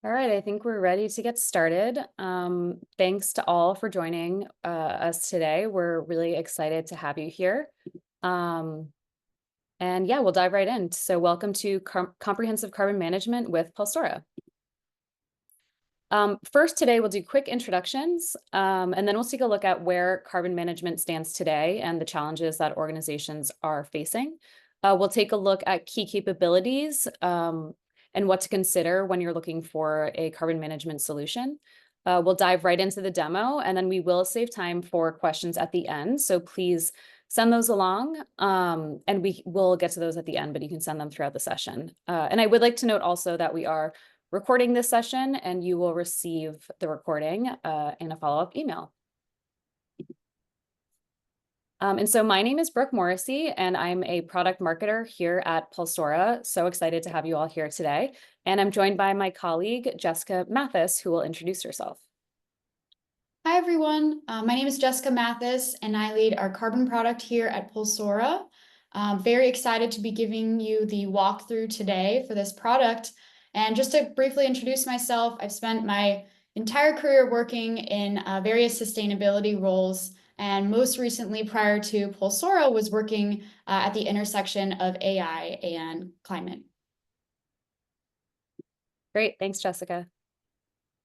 All right, I think we're ready to get started. Thanks to all for joining us today. We're really excited to have you here. Um, and yeah, we'll dive right in. So welcome to Comprehensive Carbon Management with Pulsora. First today, we'll do quick introductions, and then we'll take a look at where carbon management stands today and the challenges that organizations are facing. We'll take a look at key capabilities and what to consider when you're looking for a carbon management solution. We'll dive right into the demo, and then we will save time for questions at the end. So please send those along, and we will get to those at the end, but you can send them throughout the session. And I would like to note also that we are recording this session, and you will receive the recording in a follow-up email. And so my name is Brooke Morrissey, and I'm a product marketer here at Pulsora. So excited to have you all here today. And I'm joined by my colleague, Jessica Mathis, who will introduce herself. Hi, everyone. My name is Jessica Mathis, and I lead our carbon product here at Pulsora. Very excited to be giving you the walkthrough today for this product. And just to briefly introduce myself, I've spent my entire career working in various sustainability roles. And most recently, prior to Pulsora, was working at the intersection of AI and climate. Great, thanks, Jessica.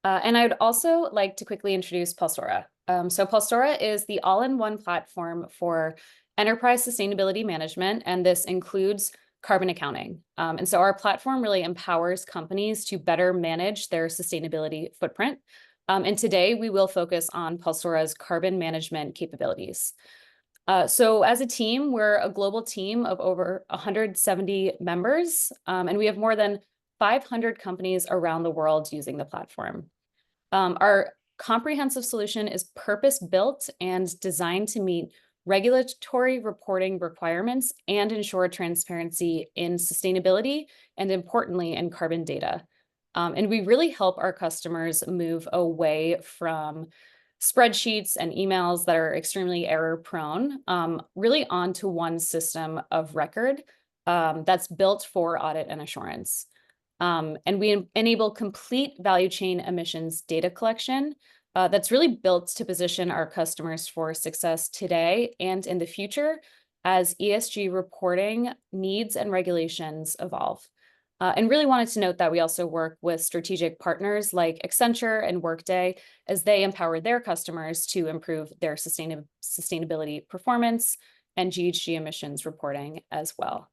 And I would also like to quickly introduce Pulsora. So Pulsora is the all-in-one platform for enterprise sustainability management, and this includes carbon accounting. And so our platform really empowers companies to better manage their sustainability footprint. And today we will focus on Pulsora's carbon management capabilities. So as a team, we're a global team of over 170 members, and we have more than 500 companies around the world using the platform. Our comprehensive solution is purpose-built and designed to meet regulatory reporting requirements and ensure transparency in sustainability and, importantly, in carbon data. And we really help our customers move away from spreadsheets and emails that are extremely error-prone, really onto one system of record that's built for audit and assurance. And we enable complete value chain emissions data collection that's really built to position our customers for success today and in the future as ESG reporting needs and regulations evolve. And really wanted to note that we also work with strategic partners like Accenture and Workday as they empower their customers to improve their sustainability performance and GHG emissions reporting as well.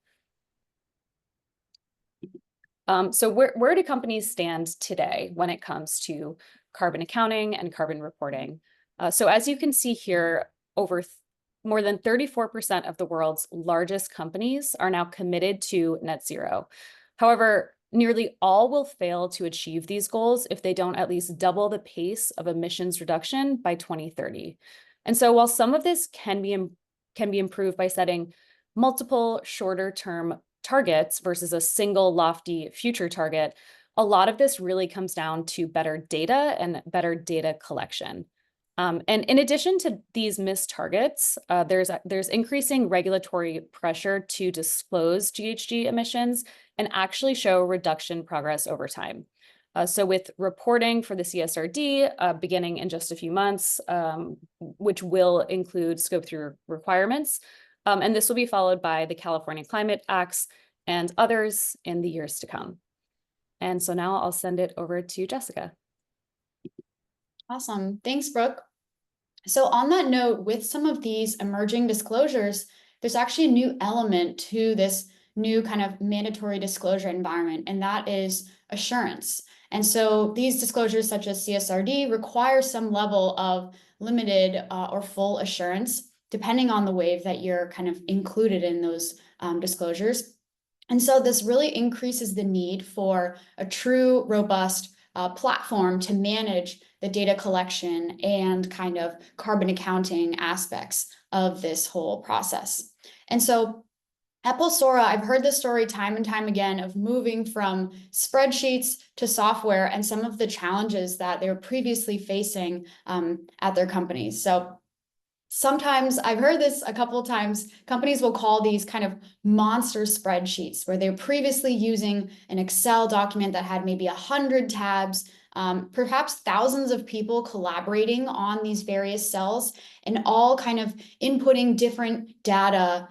So where do companies stand today when it comes to carbon accounting and carbon reporting? So as you can see here, more than 34% of the world's largest companies are now committed to net zero. However, nearly all will fail to achieve these goals if they don't at least double the pace of emissions reduction by 2030. And so while some of this can be improved by setting multiple shorter-term targets versus a single lofty future target, a lot of this really comes down to better data and better data collection. And in addition to these missed targets, there's increasing regulatory pressure to disclose GHG emissions and actually show reduction progress over time. So with reporting for the CSRD beginning in just a few months, which will include scope 3 requirements, and this will be followed by the California Climate Acts and others in the years to come. And so now I'll send it over to Jessica. Awesome. Thanks, Brooke. So on that note, with some of these emerging disclosures, there's actually a new element to this new kind of mandatory disclosure environment, and that is assurance. And so these disclosures, such as CSRD, require some level of limited or full assurance, depending on the wave that you're kind of included in those disclosures. And so this really increases the need for a true, robust platform to manage the data collection and kind of carbon accounting aspects of this whole process. And so at Pulsora, I've heard this story time and time again of moving from spreadsheets to software and some of the challenges that they were previously facing at their companies. So sometimes I've heard this a couple of times, companies will call these kind of monster spreadsheets where they're previously using an Excel document that had maybe 100 tabs, perhaps thousands of people collaborating on these various cells and all kind of inputting different data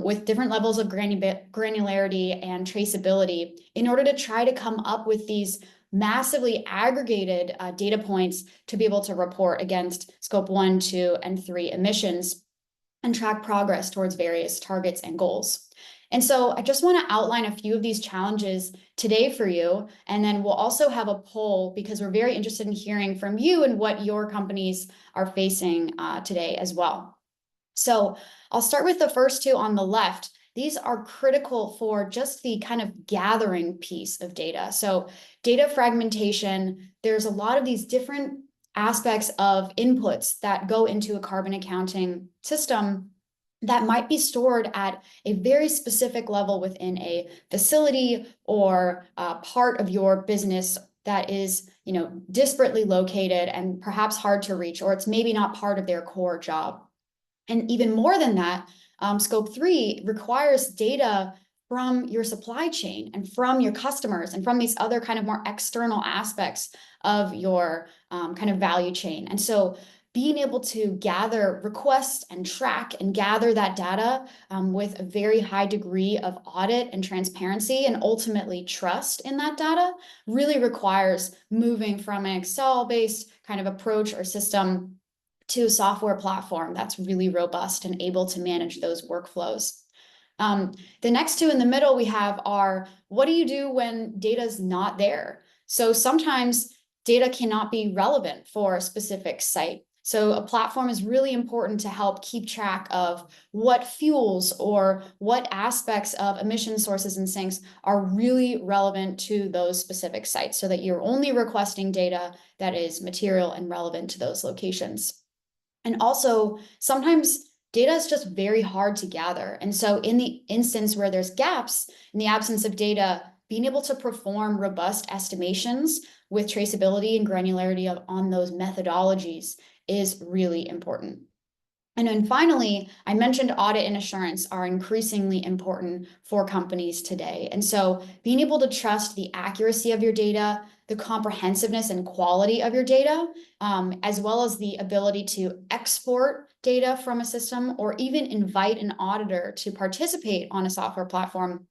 with different levels of granularity and traceability in order to try to come up with these massively aggregated data points to be able to report against scope 1, 2, and 3 emissions and track progress towards various targets and goals. And so I just want to outline a few of these challenges today for you. And then we'll also have a poll because we're very interested in hearing from you and what your companies are facing today as well. So I'll start with the first two on the left. These are critical for just the kind of gathering piece of data. So data fragmentation, there's a lot of these different aspects of inputs that go into a carbon accounting system that might be stored at a very specific level within a facility or part of your business that is, disparately located and perhaps hard to reach, or it's maybe not part of their core job. And even more than that, scope 3 requires data from your supply chain and from your customers and from these other kind of more external aspects of your kind of value chain. And so being able to gather requests and track and gather that data with a very high degree of audit and transparency and ultimately trust in that data really requires moving from an Excel-based kind of approach or system to a software platform that's really robust and able to manage those workflows. The next two in the middle we have are, what do you do when data is not there? So sometimes data cannot be relevant for a specific site. So a platform is really important to help keep track of what fuels or what aspects of emission sources and sinks are really relevant to those specific sites so that you're only requesting data that is material and relevant to those locations. And also, sometimes data is just very hard to gather. And so in the instance where there's gaps, in the absence of data, being able to perform robust estimations with traceability and granularity on those methodologies is really important. And then finally, I mentioned audit and assurance are increasingly important for companies today. And so being able to trust the accuracy of your data, the comprehensiveness and quality of your data, as well as the ability to export data from a system or even invite an auditor to participate on a software platform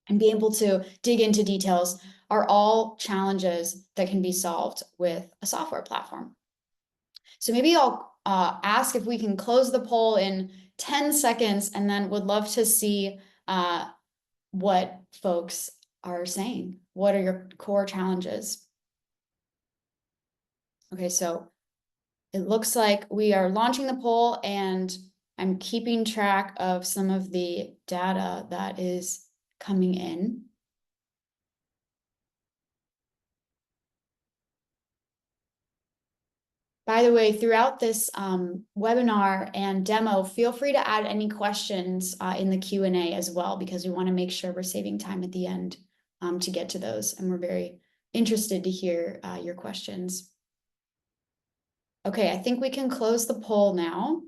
and be able to dig into details are all challenges that can be solved with a software platform. So maybe I'll ask if we can close the poll in 10 seconds and then would love to see what folks are saying. What are your core challenges? Okay, so it looks like we are launching the poll and I'm keeping track of some of the data that is coming in. By the way, throughout this webinar and demo, feel free to add any questions in the Q&A as well, because we want to make sure we're saving time at the end to get to those. And we're very interested to hear your questions. Okay, I think we can close the poll now.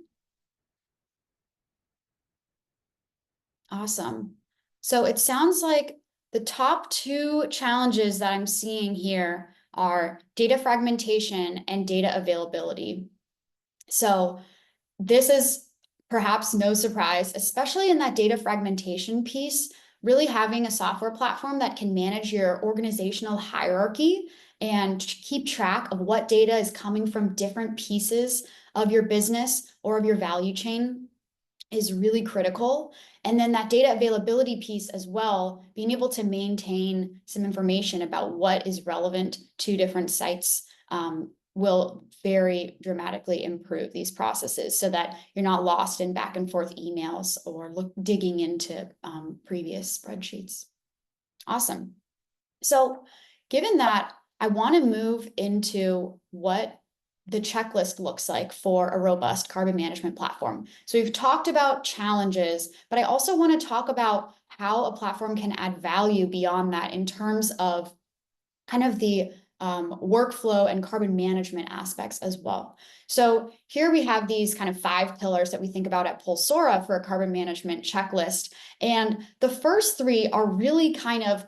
Awesome. So it sounds like the top two challenges that I'm seeing here are data fragmentation and data availability. So this is perhaps no surprise, especially in that data fragmentation piece, really having a software platform that can manage your organizational hierarchy and keep track of what data is coming from different pieces of your business or of your value chain is really critical. And then that data availability piece as well, being able to maintain some information about what is relevant to different sites will very dramatically improve these processes so that you're not lost in back and forth emails or digging into previous spreadsheets. Awesome. So given that, I want to move into what the checklist looks like for a robust carbon management platform. So we've talked about challenges, but I also want to talk about how a platform can add value beyond that in terms of kind of the workflow and carbon management aspects as well. So here we have these kind of 5 pillars that we think about at Pulsora for a carbon management checklist. And the first 3 are really kind of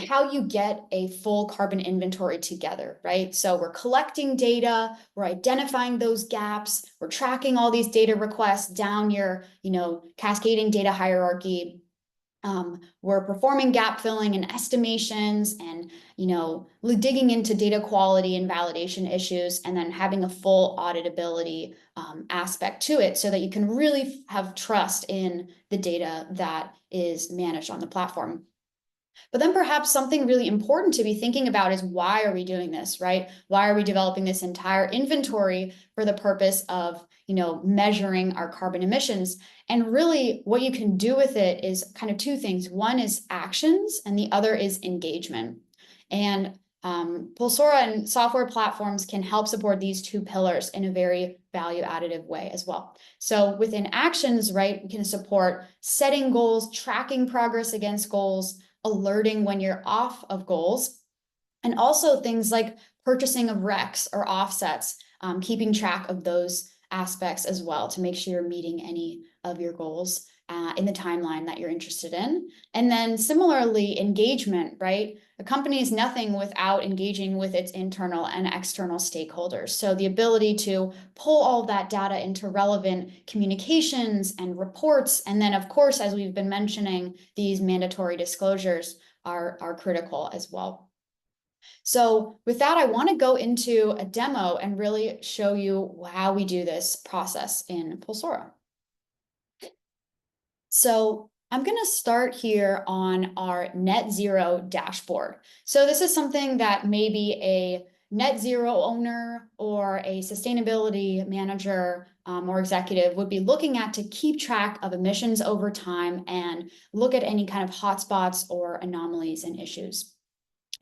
how you get a full carbon inventory together, right? So we're collecting data, we're identifying those gaps, we're tracking all these data requests down your, cascading data hierarchy. We're performing gap filling and estimations and, digging into data quality and validation issues, and then having a full auditability aspect to it so that you can really have trust in the data that is managed on the platform. But then perhaps something really important to be thinking about is, why are we doing this, right? Why are we developing this entire inventory for the purpose of, measuring our carbon emissions? And really what you can do with it is kind of 2 things. One is actions and the other is engagement. And Pulsora and software platforms can help support these 2 pillars in a very value additive way as well. So within actions, right, we can support setting goals, tracking progress against goals, alerting when you're off of goals, and also things like purchasing of RECs or offsets, keeping track of those aspects as well to make sure you're meeting any of your goals in the timeline that you're interested in. And then similarly, engagement, right? A company is nothing without engaging with its internal and external stakeholders. So the ability to pull all of that data into relevant communications and reports. And then, of course, as we've been mentioning, these mandatory disclosures are critical as well. So with that, I want to go into a demo and really show you how we do this process in Pulsora. So I'm going to start here on our net zero dashboard. So this is something that maybe a net zero owner or a sustainability manager or executive would be looking at to keep track of emissions over time and look at any kind of hotspots or anomalies and issues.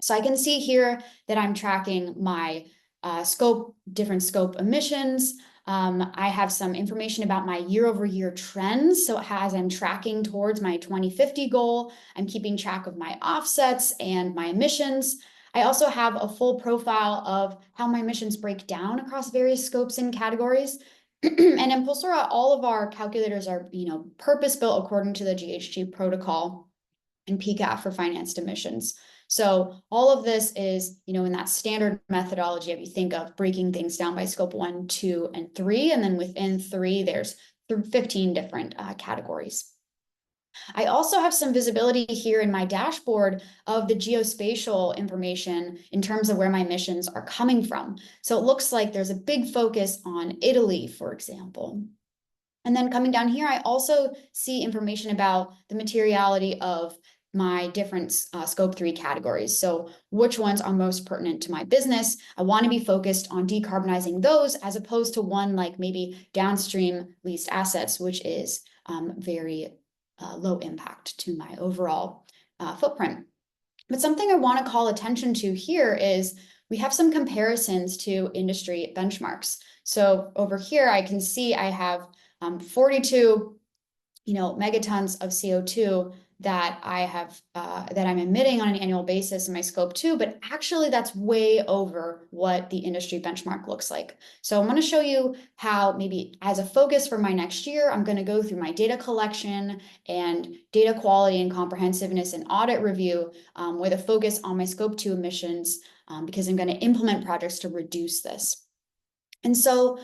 So I can see here that I'm tracking my different scope emissions. I have some information about my year-over-year trends. So as I'm tracking towards my 2050 goal, I'm keeping track of my offsets and my emissions. I also have a full profile of how my emissions break down across various scopes and categories. And in Pulsora, all of our calculators are, purpose-built according to the GHG protocol and PCAF for financed emissions. So all of this is, in that standard methodology, if you think of breaking things down by scope 1, 2, and 3, and then within 3, there's 15 different categories. I also have some visibility here in my dashboard of the geospatial information in terms of where my emissions are coming from. So it looks like there's a big focus on Italy, for example. And then coming down here, I also see information about the materiality of my different scope 3 categories. So which ones are most pertinent to my business? I want to be focused on decarbonizing those as opposed to one like maybe downstream leased assets, which is very low impact to my overall footprint. But something I want to call attention to here is we have some comparisons to industry benchmarks. So over here, I can see I have 42, megatons of CO2 that I have that I'm emitting on an annual basis in my scope 2, but actually that's way over what the industry benchmark looks like. So I'm going to show you how maybe as a focus for my next year, I'm going to go through my data collection and data quality and comprehensiveness and audit review with a focus on my scope 2 emissions because I'm going to implement projects to reduce this. And so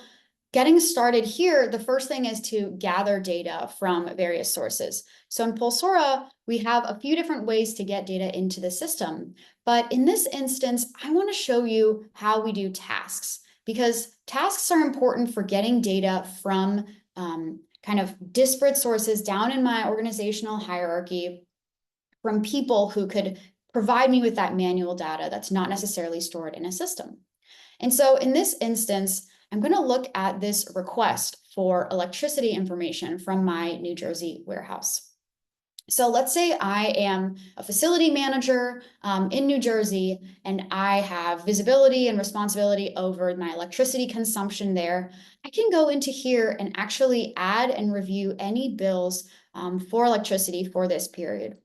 getting started here, the first thing is to gather data from various sources. So in Pulsora, we have a few different ways to get data into the system. But in this instance, I want to show you how we do tasks, because tasks are important for getting data from kind of disparate sources down in my organizational hierarchy from people who could provide me with that manual data that's not necessarily stored in a system. And so in this instance, I'm going to look at this request for electricity information from my New Jersey warehouse. So let's say I am a facility manager in New Jersey, and I have visibility and responsibility over my electricity consumption there. I can go into here and actually add and review any bills for electricity for this period.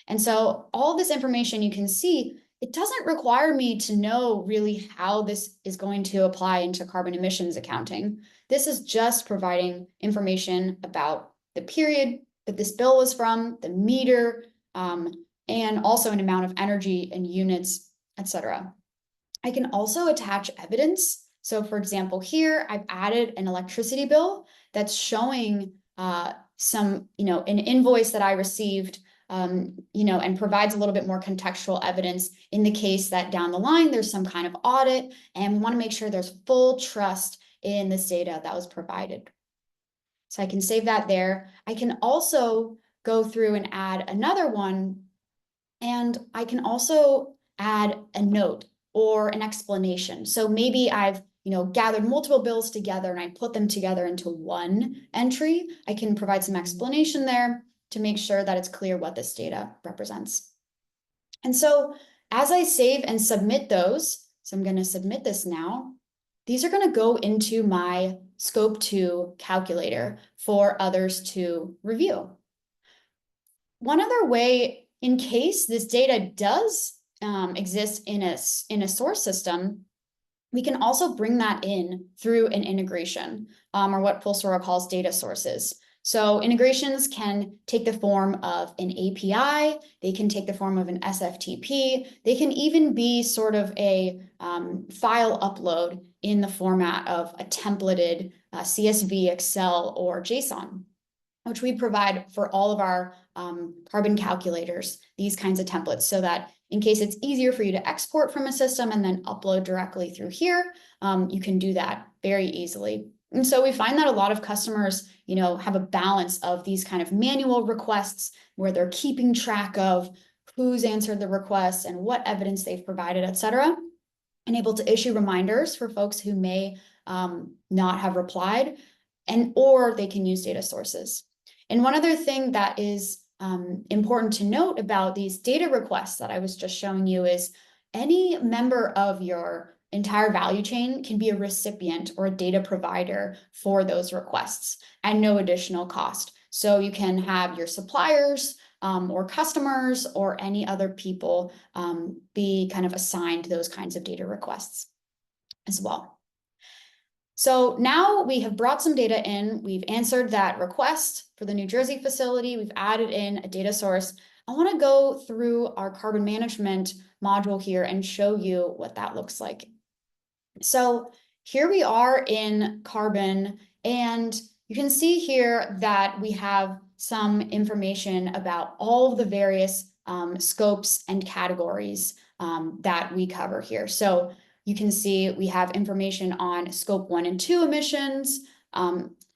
And so all this information you can see it doesn't require me to know really how this is going to apply into carbon emissions accounting. This is just providing information about the period that this bill was from, the meter, and also an amount of energy in units, etc. I can also attach evidence. So for example, here I've added an electricity bill that's showing some, an invoice that I received, and provides a little bit more contextual evidence in the case that down the line there's some kind of audit, and we want to make sure there's full trust in this data that was provided. So I can save that there. I can also go through and add another one, and I can also add a note or an explanation. So maybe I've gathered multiple bills together and I put them together into one entry. I can provide some explanation there to make sure that it's clear what this data represents. And so as I save and submit those, so I'm going to submit this now, these are going to go into my Scope 2 calculator for others to review. One other way, in case this data does exist in a source system, we can also bring that in through an integration, or what Pulsora calls data sources. So integrations can take the form of an API, they can take the form of an SFTP, they can even be sort of a file upload in the format of a templated CSV, Excel, or JSON, which we provide for all of our carbon calculators, these kinds of templates, so that in case it's easier for you to export from a system and then upload directly through here, you can do that very easily. And so we find that a lot of customers, have a balance of these kind of manual requests where they're keeping track of who's answered the requests and what evidence they've provided, et cetera, and able to issue reminders for folks who may not have replied, or they can use data sources. And one other thing that is important to note about these data requests that I was just showing you is any member of your entire value chain can be a recipient or a data provider for those requests at no additional cost. So you can have your suppliers or customers or any other people be kind of assigned those kinds of data requests as well. So now we have brought some data in, we've answered that request for the New Jersey facility, we've added in a data source. I want to go through our carbon management module here and show you what that looks like. So here we are in carbon, and you can see here that we have some information about all of the various scopes and categories that we cover here. So you can see we have information on scope 1 and 2 emissions.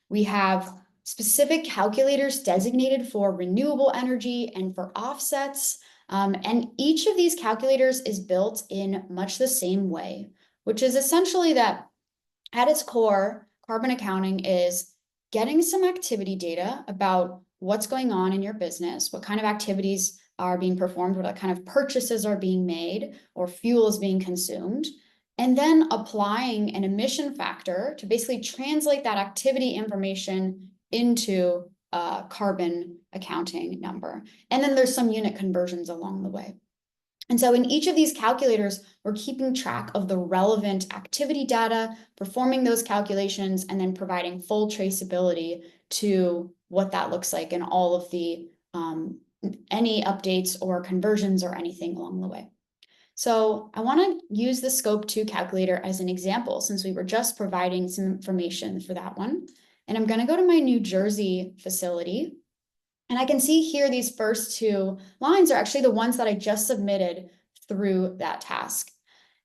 We have specific calculators designated for renewable energy and for offsets. And each of these calculators is built in much the same way, which is essentially that at its core, carbon accounting is getting some activity data about what's going on in your business, what kind of activities are being performed, what kind of purchases are being made, or fuel is being consumed, and then applying an emission factor to basically translate that activity information into a carbon accounting number. And then there's some unit conversions along the way. And so in each of these calculators, we're keeping track of the relevant activity data, performing those calculations, and then providing full traceability to what that looks like and all of the any updates or conversions or anything along the way. So I want to use the Scope 2 calculator as an example, since we were just providing some information for that one. And I'm going to go to my New Jersey facility. And I can see here these first two lines are actually the ones that I just submitted through that task.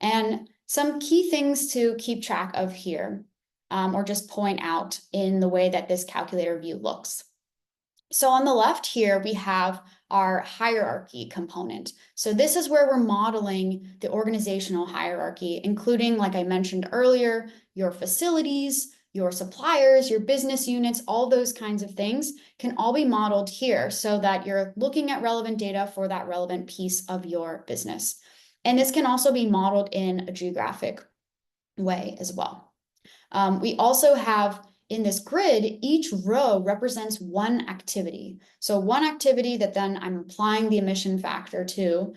And some key things to keep track of here, or just point out in the way that this calculator view looks. So on the left here, we have our hierarchy component. So this is where we're modeling the organizational hierarchy, including, like I mentioned earlier, your facilities, your suppliers, your business units, all those kinds of things can all be modeled here so that you're looking at relevant data for that relevant piece of your business. And this can also be modeled in a geographic way as well. We also have in this grid, each row represents one activity. So one activity that then I'm applying the emission factor to,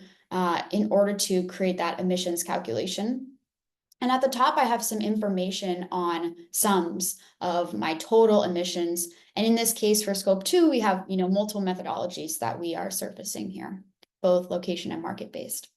in order to create that emissions calculation. And at the top, I have some information on sums of my total emissions. And in this case, for scope 2, we have multiple methodologies that we are surfacing here, both location and market-based.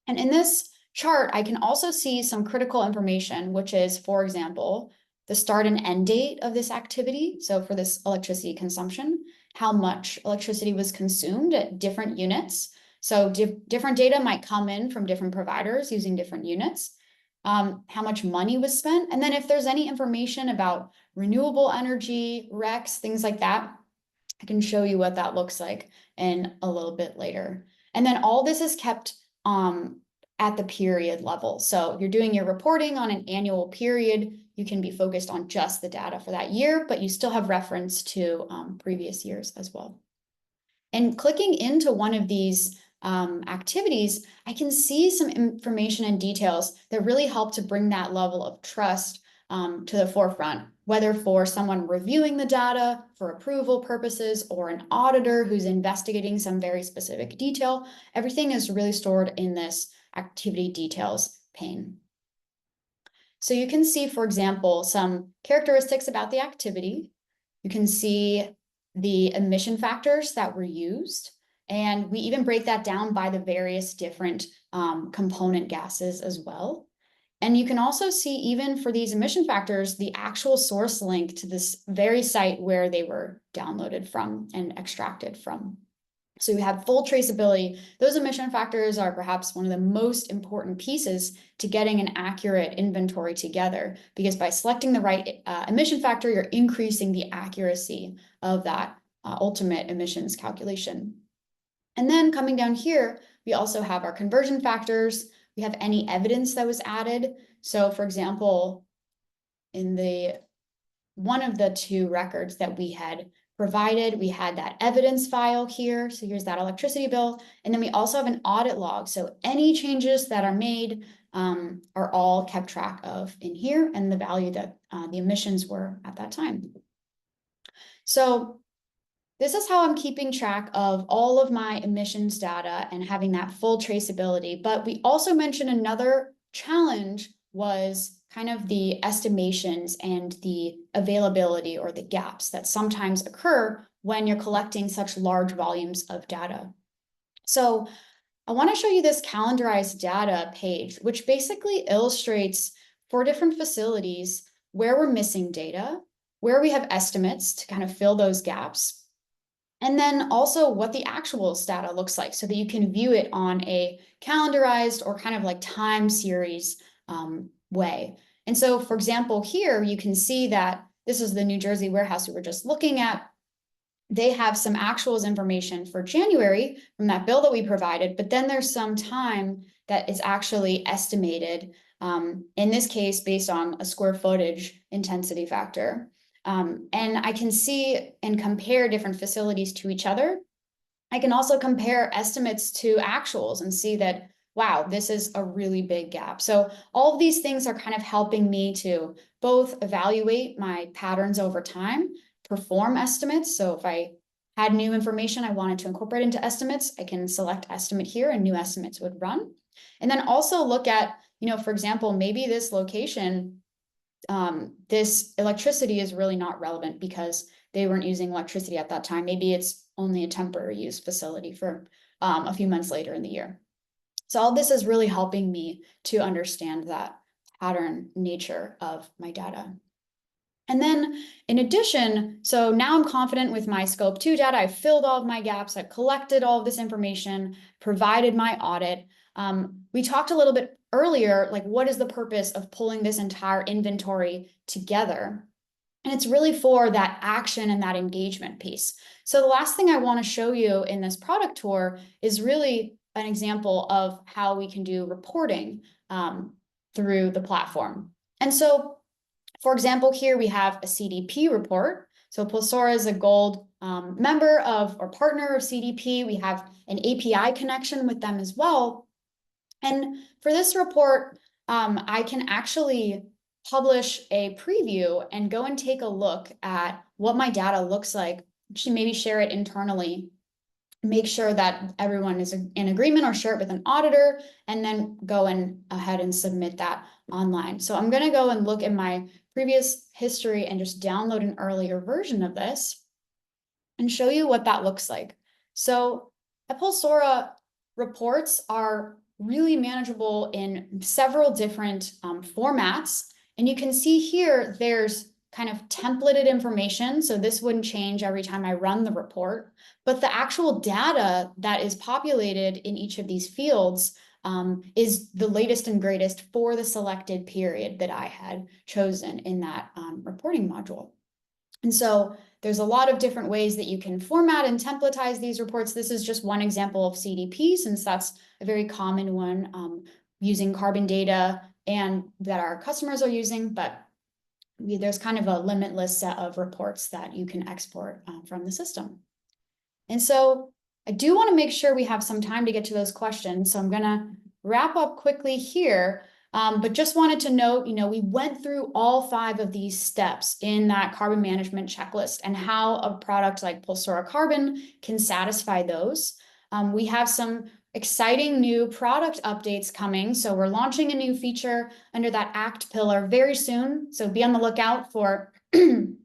And in this chart, I can also see some critical information, which is, for example, the start and end date of this activity. So for this electricity consumption, how much electricity was consumed at different units. So different data might come in from different providers using different units. How much money was spent. And then if there's any information about renewable energy, RECs, things like that, I can show you what that looks like in a little bit later. And then all this is kept at the period level. So you're doing your reporting on an annual period. You can be focused on just the data for that year, but you still have reference to previous years as well. And clicking into one of these activities, I can see some information and details that really help to bring that level of trust to the forefront, whether for someone reviewing the data for approval purposes or an auditor who's investigating some very specific detail. Everything is really stored in this activity details pane. So you can see, for example, some characteristics about the activity. You can see the emission factors that were used. And we even break that down by the various different component gases as well. And you can also see, even for these emission factors, the actual source link to this very site where they were downloaded from and extracted from. So you have full traceability. Those emission factors are perhaps one of the most important pieces to getting an accurate inventory together, because by selecting the right emission factor, you're increasing the accuracy of that ultimate emissions calculation. And then coming down here, we also have our conversion factors. We have any evidence that was added. So for example, in one of the two records that we had provided, we had that evidence file here. So here's that electricity bill. And then we also have an audit log. So any changes that are made are all kept track of in here, and the value that the emissions were at that time. So this is how I'm keeping track of all of my emissions data and having that full traceability. But we also mentioned another challenge was kind of the estimations and the availability or the gaps that sometimes occur when you're collecting such large volumes of data. So I want to show you this calendarized data page, which basically illustrates 4 different facilities where we're missing data, where we have estimates to kind of fill those gaps, and then also what the actual data looks like, so that you can view it on a calendarized or kind of like time series way. And so, for example, here you can see that this is the New Jersey warehouse we were just looking at. They have some actuals information for January from that bill that we provided, but then there's some time that is actually estimated, in this case, based on a square footage intensity factor. And I can see and compare different facilities to each other. I can also compare estimates to actuals and see that, wow, this is a really big gap. So all of these things are kind of helping me to both evaluate my patterns over time, perform estimates. So if I had new information I wanted to incorporate into estimates, I can select estimate here and new estimates would run. And then also look at, for example, maybe this location, this electricity is really not relevant because they weren't using electricity at that time. Maybe it's only a temporary use facility for a few months later in the year. So all this is really helping me to understand that pattern nature of my data. And then in addition, so now I'm confident with my scope 2 data. I've filled all of my gaps. I've collected all of this information, provided my audit. We talked a little bit earlier, like, what is the purpose of pulling this entire inventory together? And it's really for that action and that engagement piece. So the last thing I want to show you in this product tour is really an example of how we can do reporting through the platform. And so, for example, here we have a CDP report. So Pulsora is a gold member of or partner of CDP. We have an API connection with them as well. And for this report, I can actually publish a preview and go and take a look at what my data looks like, maybe share it internally. make sure that everyone is in agreement or share it with an auditor, and then go ahead and submit that online. So I'm going to go and look at my previous history and just download an earlier version of this and show you what that looks like. So at Pulsora, reports are really manageable in several different formats. And you can see here, there's kind of templated information. So this wouldn't change every time I run the report, but the actual data that is populated in each of these fields is the latest and greatest for the selected period that I had chosen in that reporting module. And so there's a lot of different ways that you can format and templatize these reports. This is just one example of CDP, since that's a very common one using carbon data and that our customers are using, but there's kind of a limitless set of reports that you can export from the system. And so I do want to make sure we have some time to get to those questions. So I'm going to wrap up quickly here. But just wanted to note, we went through all 5 of these steps in that carbon management checklist and how a product like Pulsora Carbon can satisfy those. We have some exciting new product updates coming. So we're launching a new feature under that ACT pillar very soon. So be on the lookout for in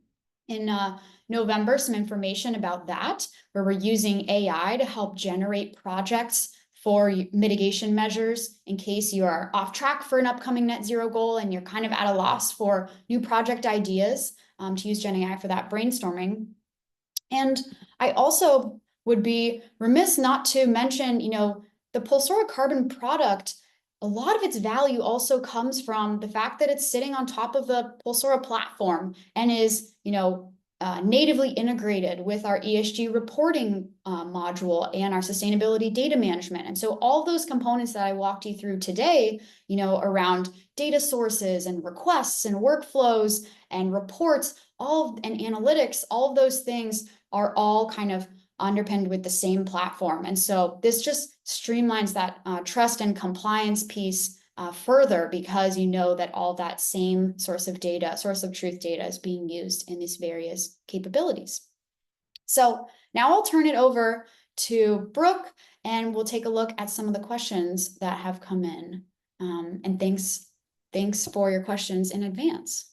November some information about that, where we're using AI to help generate projects for mitigation measures in case you are off track for an upcoming net zero goal and you're kind of at a loss for new project ideas, to use Gen AI for that brainstorming. And I also would be remiss not to mention, the Pulsora Carbon product, a lot of its value also comes from the fact that it's sitting on top of the Pulsora platform and is, natively integrated with our ESG reporting module and our sustainability data management. And so all those components that I walked you through today, around data sources and requests and workflows and reports, and analytics, all of those things are all kind of underpinned with the same platform. And so this just streamlines that trust and compliance piece further, because that all that same source of truth data is being used in these various capabilities. So now I'll turn it over to Brooke, and we'll take a look at some of the questions that have come in. And thanks for your questions in advance.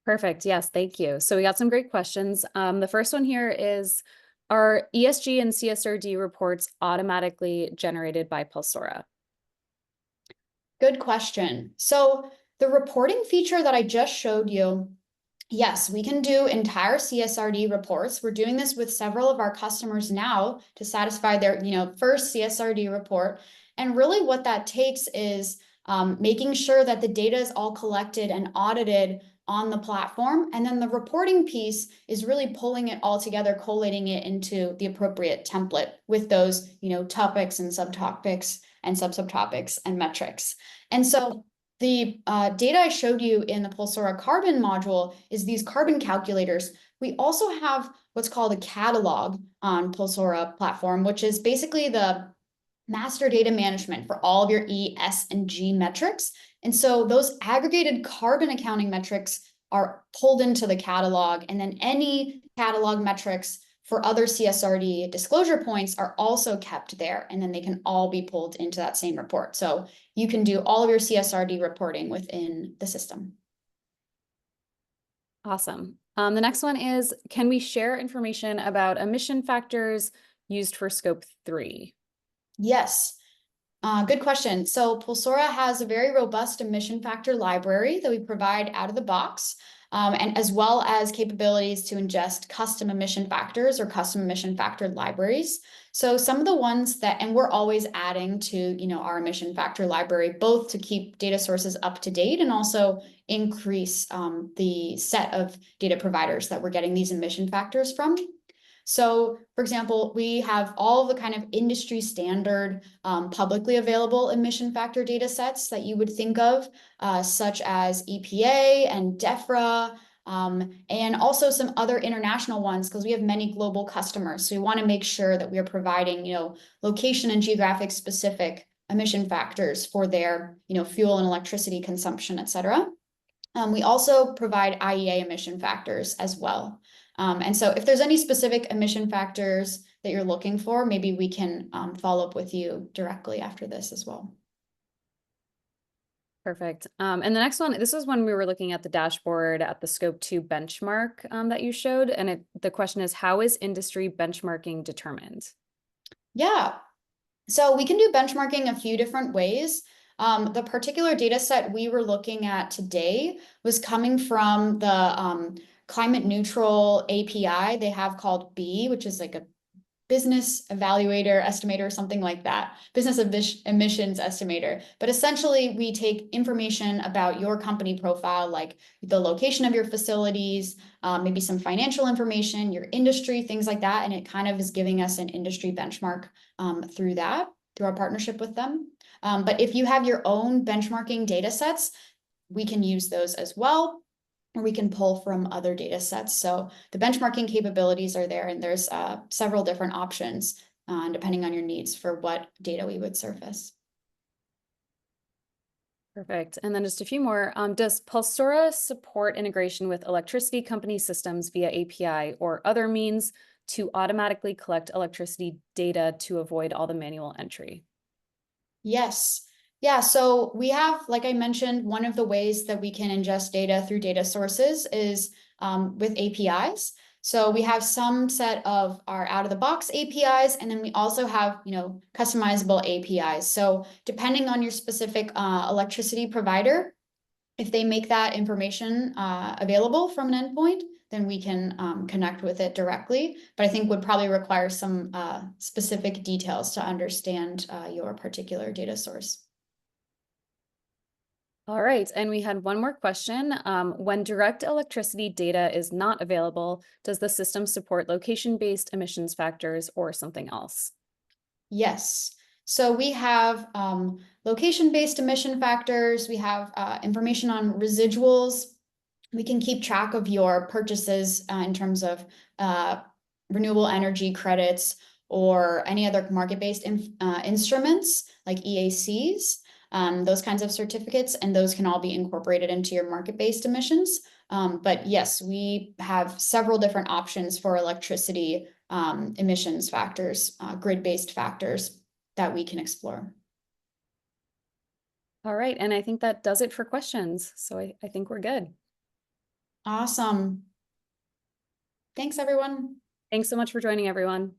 Perfect. Yes, thank you. So we got some great questions. The first one here is, are ESG and CSRD reports automatically generated by Pulsora? Good question. So the reporting feature that I just showed you, yes, we can do entire CSRD reports. We're doing this with several of our customers now to satisfy their, first CSRD report. And really what that takes is making sure that the data is all collected and audited on the platform. And then the reporting piece is really pulling it all together, collating it into the appropriate template with those, topics and subtopics and subtopics and metrics. And so the data I showed you in the Pulsora Carbon module is these carbon calculators. We also have what's called a catalog on Pulsora platform, which is basically the master data management for all of your E, S, and G metrics. And so those aggregated carbon accounting metrics are pulled into the catalog, and then any catalog metrics for other CSRD disclosure points are also kept there, and then they can all be pulled into that same report. So you can do all of your CSRD reporting within the system. Awesome. The next one is, can we share information about emission factors used for scope 3? Yes. Good question. So Pulsora has a very robust emission factor library that we provide out of the box, and as well as capabilities to ingest custom emission factors or custom emission factor libraries. So some of the ones and we're always adding to, our emission factor library, both to keep data sources up to date and also increase the set of data providers that we're getting these emission factors from. So, for example, we have all the kind of industry standard publicly available emission factor data sets that you would think of, such as EPA and DEFRA, and also some other international ones, because we have many global customers. So we want to make sure that we are providing, location and geographic specific emission factors for their, fuel and electricity consumption, et cetera. We also provide IEA emission factors as well. And so if there's any specific emission factors that you're looking for, maybe we can follow up with you directly after this as well. Perfect. And the next one, this was when we were looking at the dashboard at the Scope 2 benchmark that you showed. And the question is, how is industry benchmarking determined? Yeah, so we can do benchmarking a few different ways. The particular data set we were looking at today was coming from the climate neutral API they have called B, which is like a business evaluator, estimator, something like that, business emissions estimator. But essentially, we take information about your company profile, like the location of your facilities, maybe some financial information, your industry, things like that. And it kind of is giving us an industry benchmark through that, through our partnership with them. But if you have your own benchmarking data sets, we can use those as well, or we can pull from other data sets. So the benchmarking capabilities are there, and there's several different options depending on your needs for what data we would surface. Perfect. And then just a few more. Does Pulsora support integration with electricity company systems via API or other means to automatically collect electricity data to avoid all the manual entry? Yes. Yeah, so we have, like I mentioned, one of the ways that we can ingest data through data sources is with APIs. So we have some set of our out-of-the-box APIs, and then we also have, customizable APIs. So depending on your specific electricity provider, if they make that information available from an endpoint, then we can connect with it directly. But I think would probably require some specific details to understand your particular data source. All right, and we had one more question. When direct electricity data is not available, does the system support location-based emissions factors or something else? Yes. So we have location-based emission factors. We have information on residuals. We can keep track of your purchases in terms of renewable energy credits or any other market-based instruments like EACs, those kinds of certificates, and those can all be incorporated into your market-based emissions. But yes, we have several different options for electricity emissions factors, grid-based factors that we can explore. All right, and I think that does it for questions. So I think we're good. Awesome. Thanks, everyone. Thanks so much for joining, everyone.